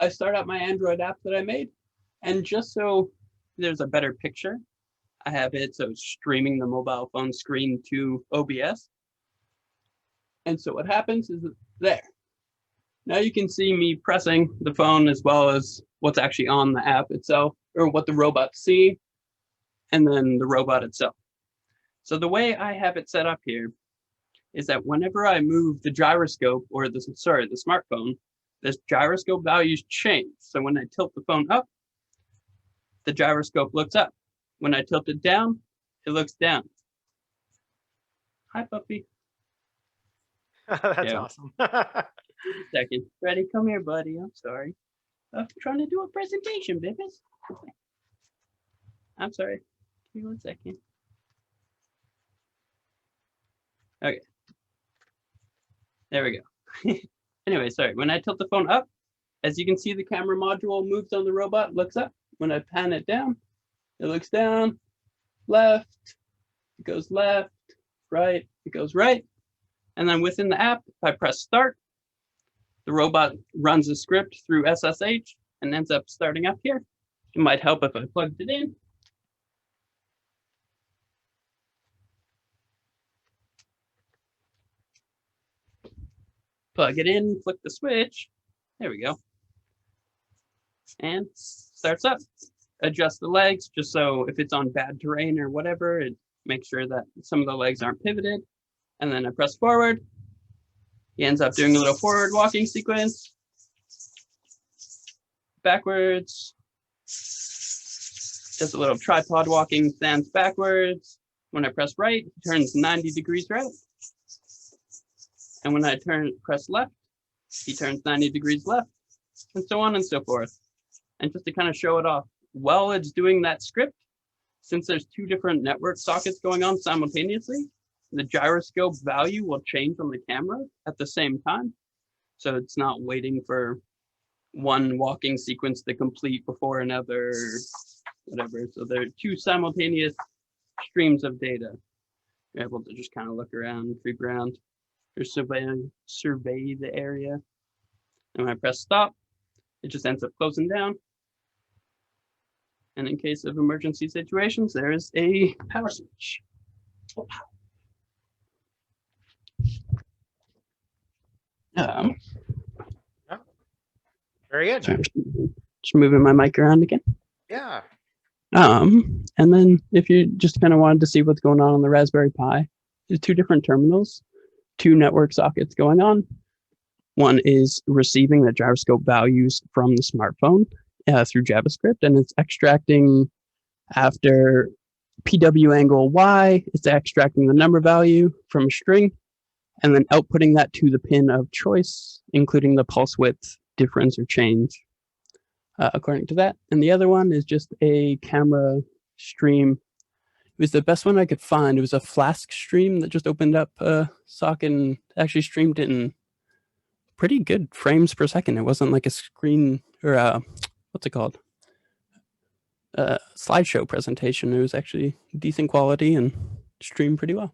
I start up my Android app that I made, and just so there's a better picture, I have it so it's streaming the mobile phone screen to OBS. And so what happens is there. Now you can see me pressing the phone as well as what's actually on the app itself, or what the robot see, and then the robot itself. So the way I have it set up here is that whenever I move the gyroscope, or the smartphone, this gyroscope values change. So when I tilt the phone up, the gyroscope looks up. When I tilt it down, it looks down. Hi, puppy. That's awesome. Second. Ready? Come here, buddy. I'm sorry. I'm trying to do a presentation, babies. Okay. I'm sorry. Give me 1 second. Okay. There we go. Anyway, sorry. When I tilt the phone up, as you can see, the camera module moves on the robot, looks up. When I pan it down, it looks down, left, it goes left, right, it goes right. And then within the app, if I press start, the robot runs a script through SSH and ends up starting up here. It might help if I plugged it in. Plug it in, flick the switch. There we go. And starts up. Adjust the legs just so if it's on bad terrain or whatever, it makes sure that some of the legs aren't pivoted. And then I press forward. He ends up doing a little forward walking sequence. Backwards. Does a little tripod walking, stands backwards. When I press right, he turns 90 degrees right. And when I press left, he turns 90 degrees left, and so on and so forth. And just to kind of show it off, while it's doing that script, since there's 2 different network sockets going on simultaneously, the gyroscope value will change on the camera at the same time. So it's not waiting for one walking sequence to complete before another, whatever. So there are 2 simultaneous streams of data. You're able to just kind of look around, creep around, or survey the area. And when I press stop, it just ends up closing down. And in case of emergency situations, there is a power switch. Oh. Very good. Sorry, just moving my mic around again. Yeah. And then if you just kind of wanted to see what's going on the Raspberry Pi, there's 2 different terminals, 2 network sockets going on. One is receiving the gyroscope values from the smartphone through JavaScript, and it's extracting after PW angle Y, it's extracting the number value from a string, and then outputting that to the pin of choice, including the pulse width difference or change, according to that. And the other one is just a camera stream. It was the best one I could find. It was a Flask stream that just opened up a socket and actually streamed it in pretty good frames per second. It wasn't like a screen or what's it called? Slideshow presentation. It was actually decent quality and streamed pretty well.